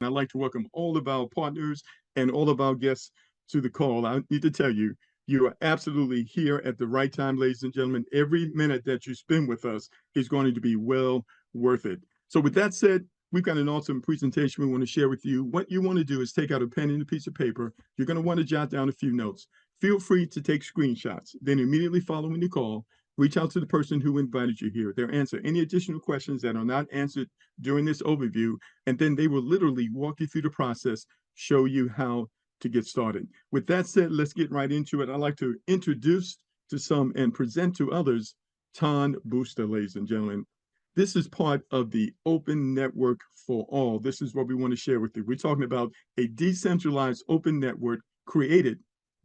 I'd like to welcome all of our partners and all of our guests to the call. I need to tell you, you are absolutely here at the right time, ladies and gentlemen. Every minute that you spend with us is going to be well worth it. So, with that said, we've got an awesome presentation we want to share with you. What you want to do is take out a pen and a piece of paper. You're going to want to jot down a few notes. Feel free to take screenshots. Then, immediately following the call, reach out to the person who invited you here. They'll answer any additional questions that are not answered during this overview, and then they will literally walk you through the process, show you how to get started. With that said, let's get right into it. I'd like to introduce to some and present to others TONBooster, ladies and gentlemen. This is part of the open network for all. This is what we want to share with you. We're talking about a decentralized open network created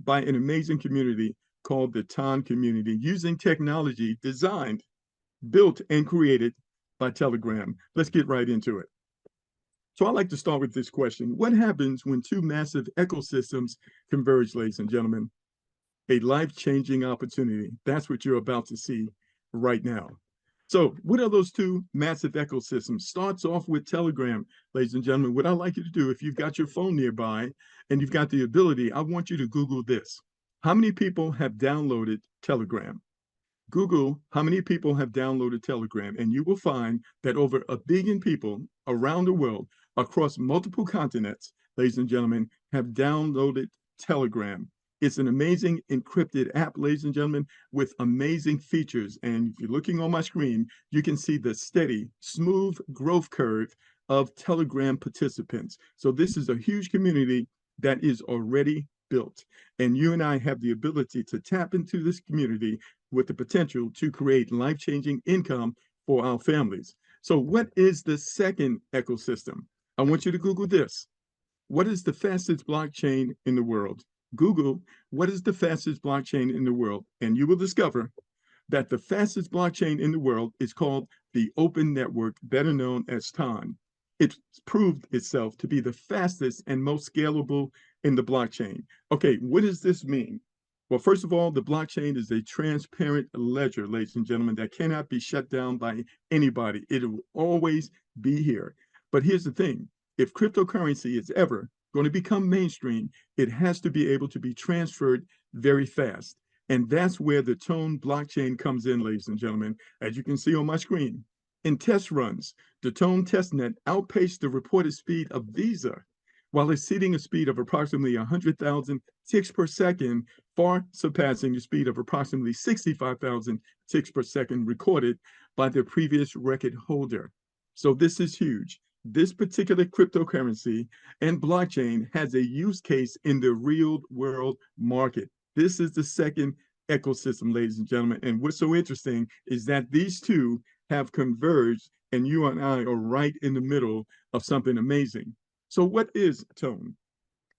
by an amazing community called the TON community, using technology designed, built, and created by Telegram. Let's get right into it. So I like to start with this question. What happens when two massive ecosystems converge, ladies and gentlemen? A life-changing opportunity. That's what you're about to see right now. So what are those two massive ecosystems? Starts off with Telegram, ladies and gentlemen. What I'd like you to do, if you've got your phone nearby and you've got the ability, I want you to Google this. How many people have downloaded Telegram? Google how many people have downloaded Telegram, and you will find that over 1 billion people around the world, across multiple continents, ladies and gentlemen, have downloaded Telegram. It's an amazing encrypted app, ladies and gentlemen, with amazing features. And if you're looking on my screen, you can see the steady, smooth growth curve of Telegram participants. So this is a huge community that is already built. And you and I have the ability to tap into this community with the potential to create life-changing income for our families. So what is the second ecosystem? I want you to Google this. What is the fastest blockchain in the world? Google, what is the fastest blockchain in the world? And you will discover that the fastest blockchain in the world is called the Open Network, better known as TON. It's proved itself to be the fastest and most scalable in the blockchain. Okay, what does this mean? Well, first of all, the blockchain is a transparent ledger, ladies and gentlemen, that cannot be shut down by anybody. It will always be here. But here's the thing. If cryptocurrency is ever going to become mainstream, it has to be able to be transferred very fast. And that's where the TON blockchain comes in, ladies and gentlemen. As you can see on my screen, in test runs, the TON testnet outpaced the reported speed of Visa while exceeding a speed of approximately 100,000 ticks per second, far surpassing the speed of approximately 65,000 ticks per second recorded by the previous record holder. So this is huge. This particular cryptocurrency and blockchain has a use case in the real world market. This is the second ecosystem, ladies and gentlemen. And what's so interesting is that these two have converged, and you and I are right in the middle of something amazing. So what is TON?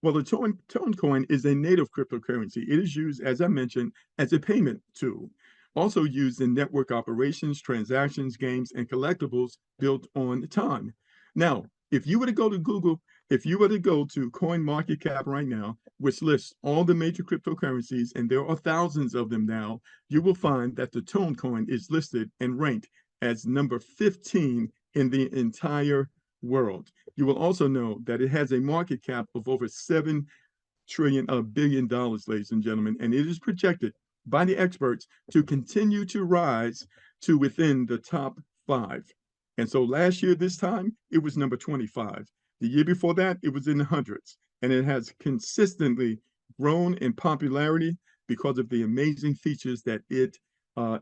Well, the TONcoin is a native cryptocurrency. It is used, as I mentioned, as a payment tool, also used in network operations, transactions, games, and collectibles built on TON. Now, if you were to go to Google, if you were to go to CoinMarketCap right now, which lists all the major cryptocurrencies, and there are thousands of them now, you will find that the TONcoin is listed and ranked as number 15 in the entire world. You will also know that it has a market cap of over $7 billion, ladies and gentlemen, and it is projected by the experts to continue to rise to within the top 5. And so last year, this time, it was number 25. The year before that, it was in the hundreds, and it has consistently grown in popularity because of the amazing features that it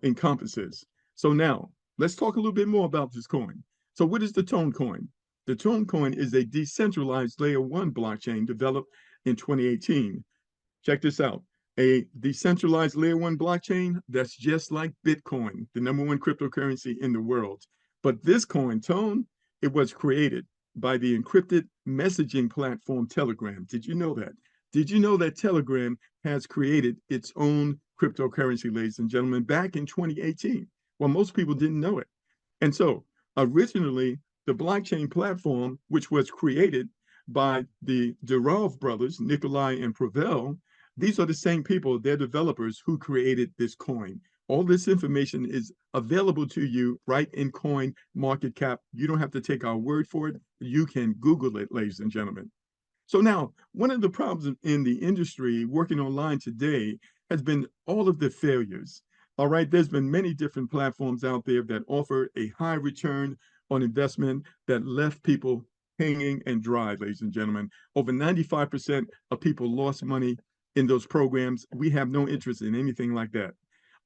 encompasses. So now, let's talk a little bit more about this coin. So what is the TONcoin? The TONcoin is a decentralized layer 1 blockchain developed in 2018. Check this out. A decentralized layer 1 blockchain that's just like Bitcoin, the #1 cryptocurrency in the world. But this coin, TON, it was created by the encrypted messaging platform Telegram. Did you know that? Did you know that Telegram has created its own cryptocurrency, ladies and gentlemen, back in 2018? Well, most people didn't know it. And so originally, the blockchain platform, which was created by the Durov brothers, Nikolai and Pavel, these are the same people, they're developers who created this coin. All this information is available to you right in Coin Market Cap. You don't have to take our word for it. You can Google it, ladies and gentlemen. So now, one of the problems in the industry working online today has been all of the failures. All right, there's been many different platforms out there that offer a high return on investment that left people hanging and dry, ladies and gentlemen. Over 95% of people lost money in those programs. We have no interest in anything like that.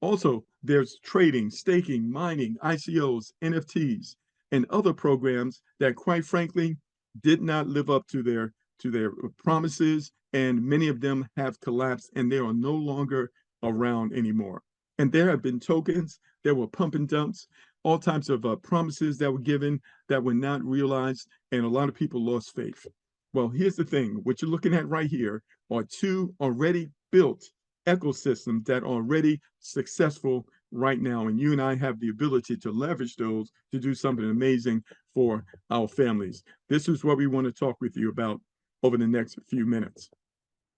Also, there's trading, staking, mining, ICOs, NFTs, and other programs that, quite frankly, did not live up to their promises, and many of them have collapsed and they are no longer around anymore. And there have been tokens, there were pump and dumps, all types of promises that were given that were not realized, and a lot of people lost faith. Well, here's the thing, what you're looking at right here are two already built ecosystems that are already successful right now. And you and I have the ability to leverage those to do something amazing for our families. This is what we want to talk with you about over the next few minutes.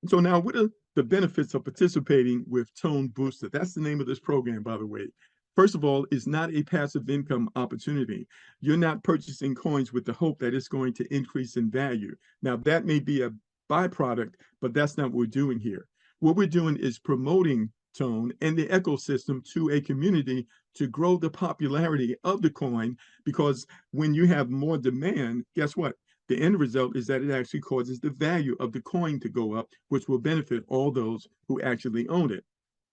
So now, what are the benefits of participating with TONBooster? That's the name of this program, by the way. First of all, it's not a passive income opportunity. You're not purchasing coins with the hope that it's going to increase in value. Now, that may be a byproduct, but that's not what we're doing here. What we're doing is promoting Tone and the ecosystem to a community to grow the popularity of the coin, because when you have more demand, guess what? The end result is that it actually causes the value of the coin to go up, which will benefit all those who actually own it.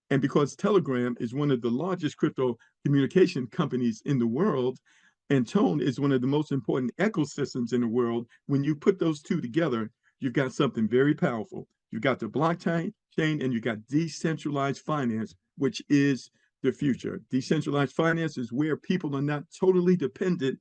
And because Telegram is one of the largest crypto communication companies in the world, and Tone is one of the most important ecosystems in the world, when you put those two together, you've got something very powerful. You've got the blockchain and you got decentralized finance, which is the future. Decentralized finance is where people are not totally dependent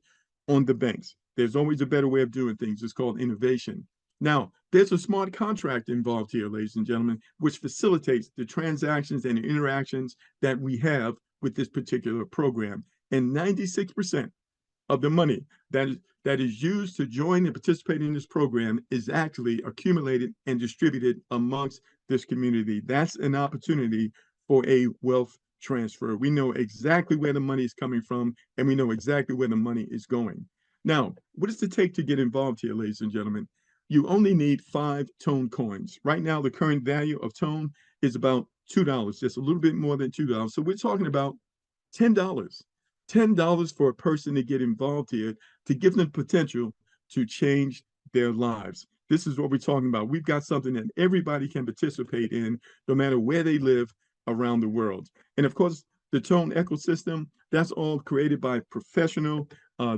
on the banks. There's always a better way of doing things. It's called innovation. Now, there's a smart contract involved here, ladies and gentlemen, which facilitates the transactions and the interactions that we have with this particular program. And 96% of the money that is used to join and participate in this program is actually accumulated and distributed amongst this community. That's an opportunity for a wealth transfer. We know exactly where the money is coming from, and we know exactly where the money is going. Now, what does it take to get involved here, ladies and gentlemen? You only need 5 Tone coins. Right now, the current value of Tone is about $2, just a little bit more than $2. So we're talking about $10. $10 for a person to get involved here, to give them potential to change their lives. This is what we're talking about. We've got something that everybody can participate in, no matter where they live around the world. And of course, the Tone ecosystem, that's all created by professional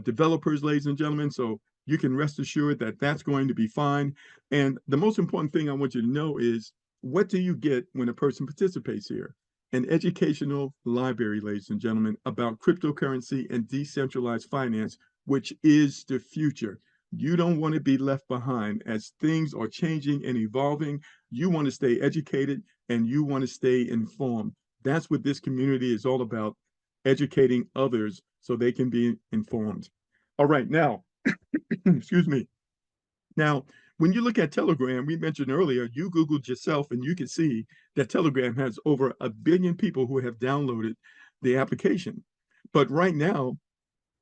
developers, ladies and gentlemen. So you can rest assured that that's going to be fine. And the most important thing I want you to know is, what do you get when a person participates here? An educational library, ladies and gentlemen, about cryptocurrency and decentralized finance, which is the future. You don't want to be left behind as things are changing and evolving. You want to stay educated and you want to stay informed. That's what this community is all about, educating others so they can be informed. All right, now, excuse me. Now, when you look at Telegram, we mentioned earlier, you Googled yourself and you can see that Telegram has over 1 billion people who have downloaded the application. But right now,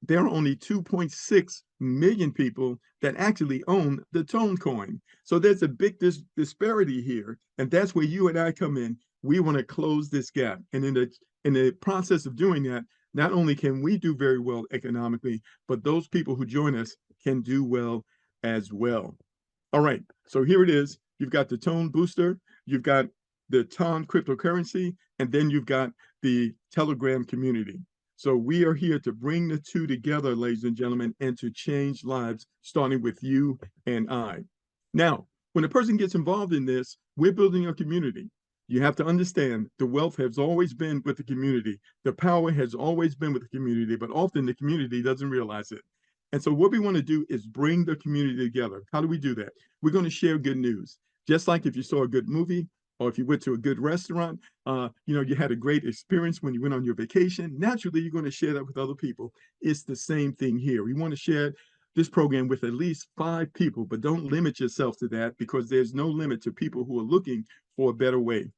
there are only 2.6 million people that actually own the Tone coin. So there's a big disparity here. And that's where you and I come in. We want to close this gap. And in the process of doing that, not only can we do very well economically, but those people who join us can do well as well. All right, so here it is. You've got the TONBooster, you've got the Ton cryptocurrency, and then you've got the Telegram community. So we are here to bring the two together, ladies and gentlemen, and to change lives, starting with you and I. Now, when a person gets involved in this, we're building a community. You have to understand the wealth has always been with the community. The power has always been with the community, but often the community doesn't realize it. And so what we want to do is bring the community together. How do we do that? We're going to share good news. Just like if you saw a good movie, or if you went to a good restaurant, you had a great experience when you went on your vacation, naturally, you're going to share that with other people. It's the same thing here. We want to share this program with at least 5 people, but don't limit yourself to that, because there's no limit to people who are looking for a better way.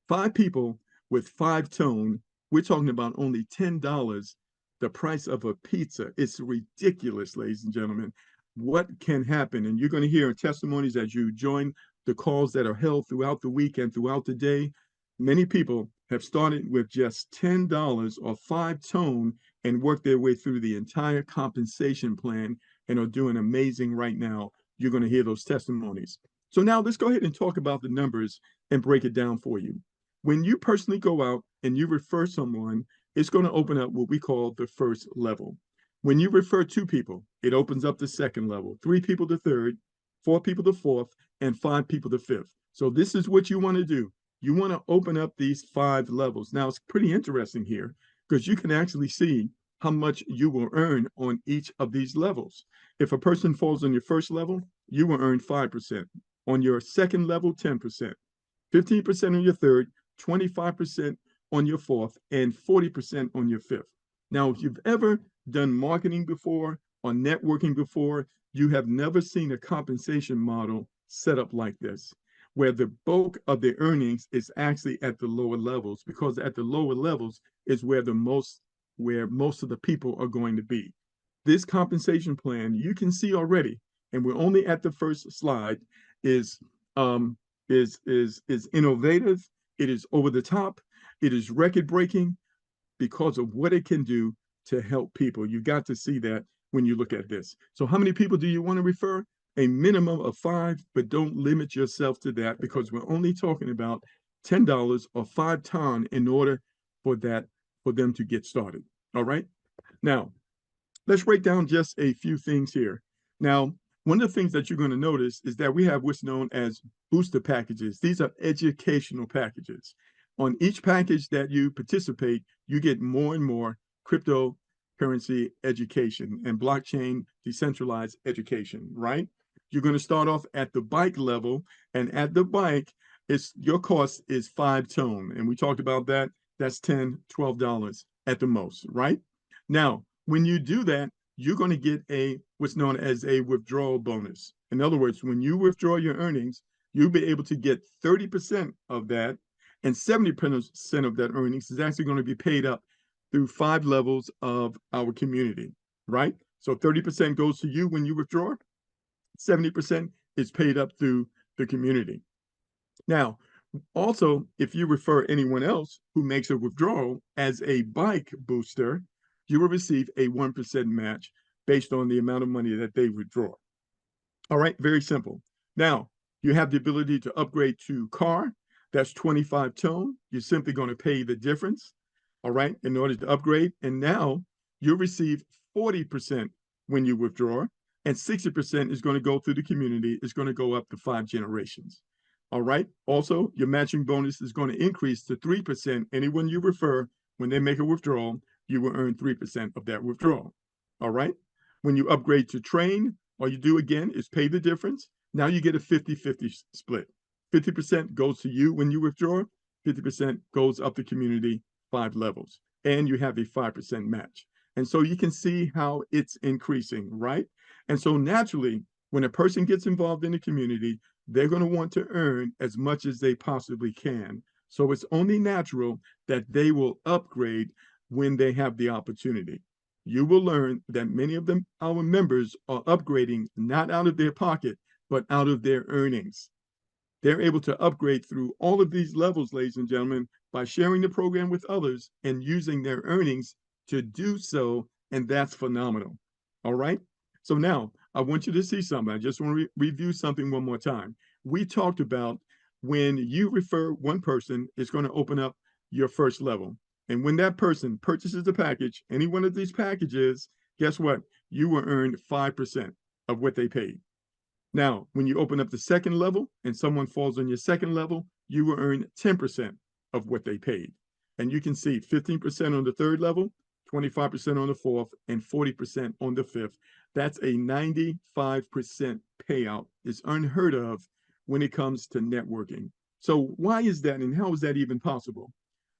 5 people with 5 Tone We're talking about only $10, the price of a pizza. It's ridiculous, ladies and gentlemen. What can happen? And you're going to hear testimonies as you join the calls that are held throughout the week and throughout the day. Many people have started with just $10 or 5 tone and worked their way through the entire compensation plan and are doing amazing right now. You're going to hear those testimonies. So now let's go ahead and talk about the numbers and break it down for you. When you personally go out and you refer someone, it's going to open up what we call the first level. When you refer 2 people, it opens up the second level, 3 people the third, 4 people the fourth, and 5 people the fifth. So this is what you want to do. You want to open up these 5 levels. Now it's pretty interesting here because you can actually see how much you will earn on each of these levels. If a person falls on your first level, you will earn 5%. On your second level, 10%, 15% on your third, 25% on your fourth, and 40% on your fifth. Now, if you've ever done marketing before or networking before, you have never seen a compensation model set up like this, where the bulk of the earnings is actually at the lower levels, because at the lower levels is where most of the people are going to be. This compensation plan, you can see already, and we're only at the first slide, is innovative, it is over the top, it is record breaking because of what it can do to help people. You got to see that when you look at this. So how many people do you want to refer? A minimum of 5, but don't limit yourself to that, because we're only talking about $10 or 5 ton in order for them to get started. All right. Now, let's break down just a few things here. Now, one of the things that you're going to notice is that we have what's known as booster packages. These are educational packages. On each package that you participate, you get more and more cryptocurrency education and blockchain decentralized education, right? You're going to start off at the bike level, and at the bike, your cost is 5 tone. And we talked about that. That's $10, $12 at the most, right? Now, when you do that, you're going to get what's known as a withdrawal bonus. In other words, when you withdraw your earnings, you'll be able to get 30% of that, and 70% of that earnings is actually going to be paid up through 5 levels of our community, right? So 30% goes to you when you withdraw, 70% is paid up through the community. Now, also, if you refer anyone else who makes a withdrawal as a bike booster, you will receive a 1% match based on the amount of money that they withdraw. All right, very simple. Now, you have the ability to upgrade to car. That's 25 tone. You're simply going to pay the difference, all right, in order to upgrade. And now you'll receive 40% when you withdraw, and 60% is going to go through the community. It's going to go up to 5 generations. All right. Also, your matching bonus is going to increase to 3%. Anyone you refer, when they make a withdrawal, you will earn 3% of that withdrawal. All right. When you upgrade to train, all you do again is pay the difference. Now you get a 50-50 split. 50% goes to you when you withdraw, 50% goes up the community 5 levels, and you have a 5% match. And so you can see how it's increasing, right? And so naturally, when a person gets involved in the community, they're going to want to earn as much as they possibly can. So it's only natural that they will upgrade when they have the opportunity. You will learn that many of them, our members, are upgrading not out of their pocket, but out of their earnings. They're able to upgrade through all of these levels, ladies and gentlemen, by sharing the program with others and using their earnings to do so. And that's phenomenal. All right. So now I want you to see something. I just want to review something one more time. We talked about when you refer one person, it's going to open up your first level. And when that person purchases a package, any one of these packages, guess what? You will earn 5% of what they paid. Now, when you open up the second level and someone falls on your second level, you will earn 10% of what they paid. And you can see 15% on the third level, 25% on the fourth, and 40% on the fifth. That's a 95% payout. It's unheard of when it comes to networking. So why is that, and how is that even possible?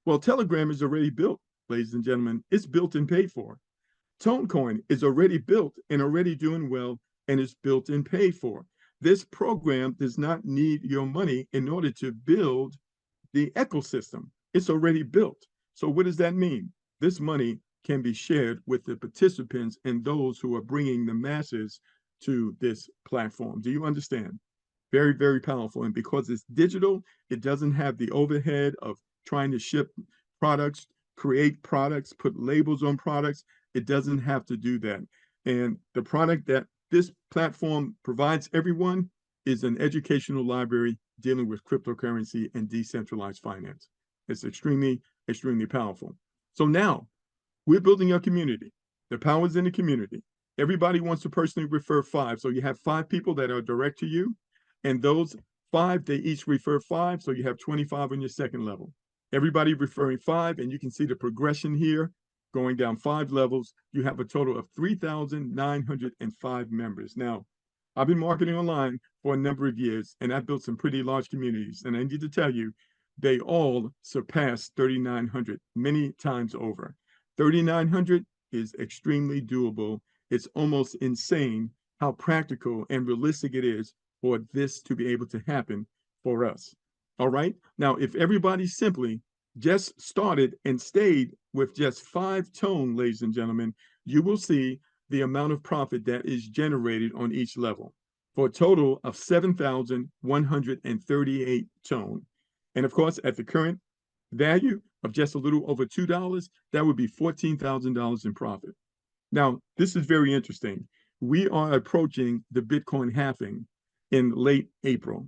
Well, Telegram is already built, ladies and gentlemen. It's built and paid for. TONcoin is already built and already doing well, and is built and paid for. This program does not need your money in order to build the ecosystem. It's already built. So what does that mean? This money can be shared with the participants and those who are bringing the masses to this platform. Do you understand? Very, very powerful. And because it's digital, it doesn't have the overhead of trying to ship products, create products, put labels on products. It doesn't have to do that. And the product that this platform provides everyone is an educational library dealing with cryptocurrency and decentralized finance. It's extremely, extremely powerful. So now we're building a community. The power's in the community. Everybody wants to personally refer 5. So you have 5 people that are direct to you. And those 5, they each refer 5. So you have 25 on your second level. Everybody referring 5. And you can see the progression here going down 5 levels. You have a total of 3,905 members. Now, I've been marketing online for a number of years, and I've built some pretty large communities. And I need to tell you, they all surpass 3,900 many times over. 3,900 is extremely doable. It's almost insane how practical and realistic it is for this to be able to happen for us. All right. Now, if everybody simply just started and stayed with just 5 tone, ladies and gentlemen, you will see the amount of profit that is generated on each level for a total of 7,138 tone. And of course, at the current value of just a little over $2, that would be $14,000 in profit. Now, this is very interesting. We are approaching the Bitcoin halving in late April.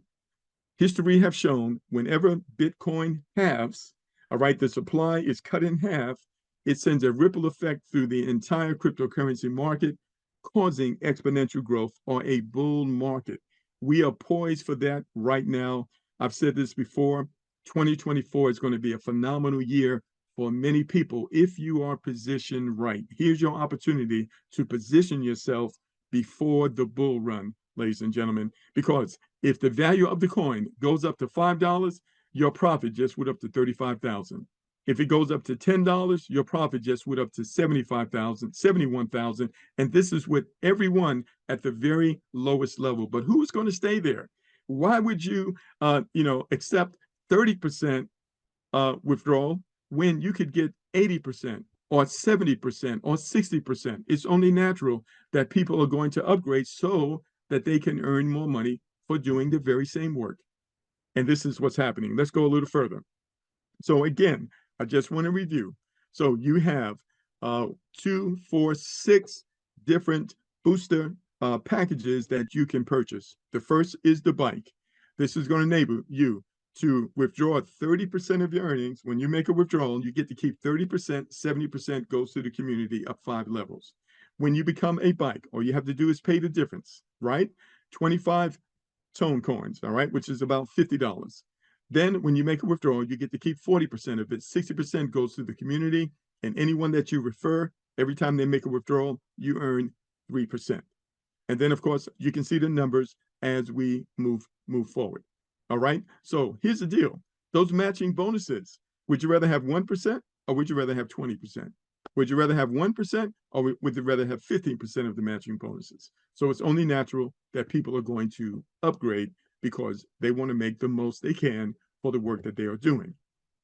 History have shown whenever Bitcoin halves, all right, the supply is cut in half, it sends a ripple effect through the entire cryptocurrency market, causing exponential growth or a bull market. We are poised for that right now. I've said this before. 2024 is going to be a phenomenal year for many people if you are positioned right. Here's your opportunity to position yourself before the bull run, ladies and gentlemen, because if the value of the coin goes up to $5, your profit just went up to 35,000. If it goes up to $10, your profit just went up to 75,000, 71,000. And this is with everyone at the very lowest level. But who's going to stay there? Why would you, accept 30% withdrawal when you could get 80% or 70% or 60%? It's only natural that people are going to upgrade so that they can earn more money for doing the very same work. And this is what's happening. Let's go a little further. So again, I just want to review. So you have 2, 4, 6 different booster packages that you can purchase. The first is the bike. This is going to enable you to withdraw 30% of your earnings. When you make a withdrawal, you get to keep 30%, 70% goes to the community up 5 levels. When you become a bike, all you have to do is pay the difference, right? 25 TONcoins, all right, which is about $50. Then when you make a withdrawal, you get to keep 40% of it. 60% goes to the community, and anyone that you refer, every time they make a withdrawal, you earn 3%. And then, of course, you can see the numbers as we move forward. All right. So here's the deal. Those matching bonuses, would you rather have 1% or would you rather have 20%? Would you rather have 1% or would you rather have 15% of the matching bonuses? So it's only natural that people are going to upgrade because they want to make the most they can for the work that they are doing.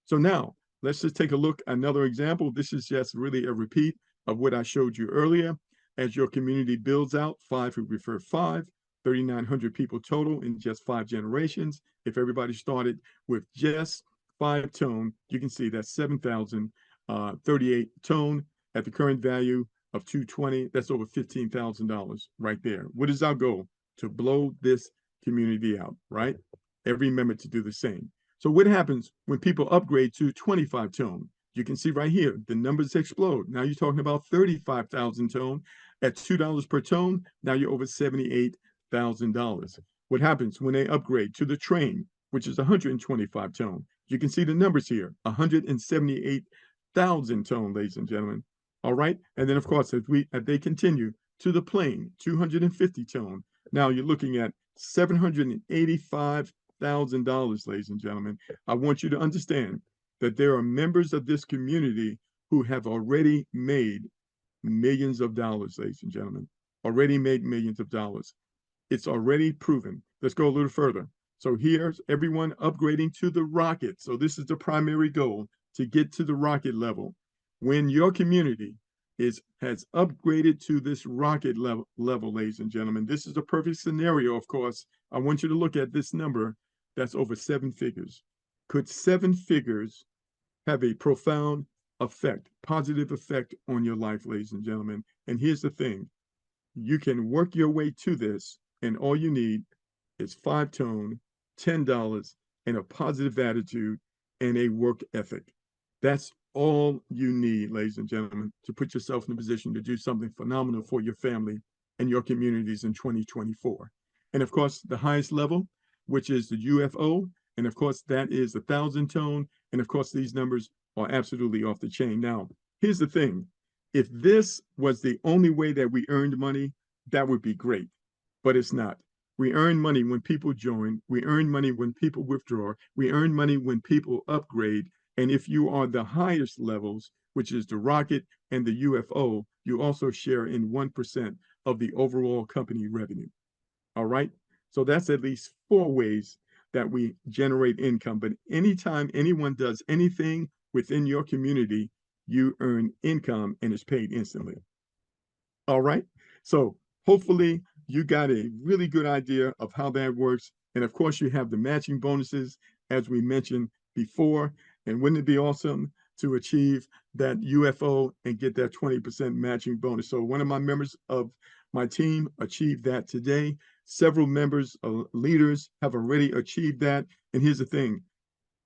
So now let's just take a look at another example. This is just really a repeat of what I showed you earlier. As your community builds out, 5 who refer 5, 3,900 people total in just 5 generations. If everybody started with just 5 tone, you can see that's 7,038 tone at the current value of 220. That's over $15,000 right there. What is our goal? To blow this community out, right? Every member to do the same. So what happens when people upgrade to 25 tone? You can see right here, the numbers explode. Now you're talking about 35,000 tone at $2 per tone. Now you're over $78,000. What happens when they upgrade to the train, which is 125 tone? You can see the numbers here, 178,000 tone, ladies and gentlemen. All right. And then, of course, as they continue to the plane, 250 tone. Now you're looking at $785,000, ladies and gentlemen. I want you to understand that there are members of this community who have already made millions of dollars, ladies and gentlemen, already made millions of dollars. It's already proven. Let's go a little further. So here's everyone upgrading to the rocket. So this is the primary goal, to get to the rocket level. When your community has upgraded to this rocket level, ladies and gentlemen, this is a perfect scenario, of course. I want you to look at this number that's over 7 figures. Could 7 figures have a profound effect, positive effect on your life, ladies and gentlemen? And here's the thing, you can work your way to this, and all you need is 5 tone, $10, and a positive attitude and a work ethic. That's all you need, ladies and gentlemen, to put yourself in a position to do something phenomenal for your family and your communities in 2024. And of course, the highest level, which is the UFO, and of course, that is 1,000 tone. And of course, these numbers are absolutely off the chain. Now, here's the thing. If this was the only way that we earned money, that would be great, but it's not. We earn money when people join. We earn money when people withdraw. We earn money when people upgrade. And if you are the highest levels, which is the rocket and the UFO, you also share in 1% of the overall company revenue. All right. So that's at least 4 ways that we generate income. But anytime anyone does anything within your community, you earn income and it's paid instantly. All right. So hopefully you got a really good idea of how that works. And of course, you have the matching bonuses, as we mentioned before. And wouldn't it be awesome to achieve that UFO and get that 20% matching bonus? So one of my members of my team achieved that today. Several members, leaders have already achieved that. And here's the thing,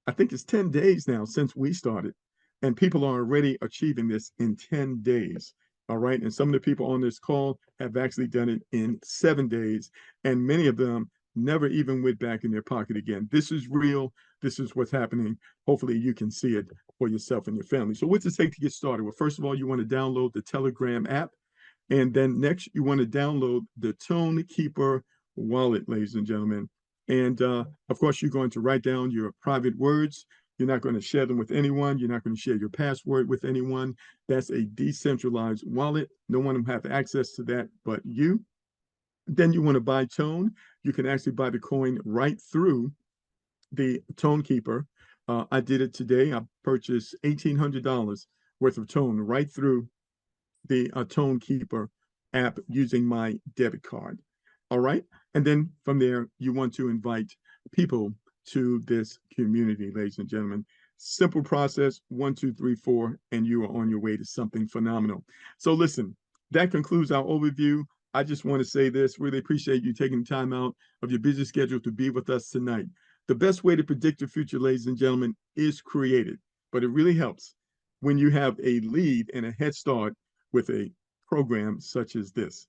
I think it's 10 days now since we started, and people are already achieving this in 10 days. All right. And some of the people on this call have actually done it in 7 days, and many of them never even went back in their pocket again. This is real. This is what's happening. Hopefully you can see it for yourself and your family. So what's it take to get started? Well, first of all, you want to download the Telegram app. And then next, you want to download the TONkeeper wallet, ladies and gentlemen. And of course, you're going to write down your private words. You're not going to share them with anyone. You're not going to share your password with anyone. That's a decentralized wallet. No one will have access to that but you. Then you want to buy Tone. You can actually buy the coin right through the TONkeeper. I did it today. I purchased $1,800 worth of Tone right through the TONkeeper app using my debit card. All right. And then from there, you want to invite people to this community, ladies and gentlemen. Simple process, 1, 2, 3, 4, and you are on your way to something phenomenal. So listen, that concludes our overview. I just want to say this, really appreciate you taking time out of your busy schedule to be with us tonight. The best way to predict the future, ladies and gentlemen, is created, but it really helps when you have a lead and a head start with a program such as this.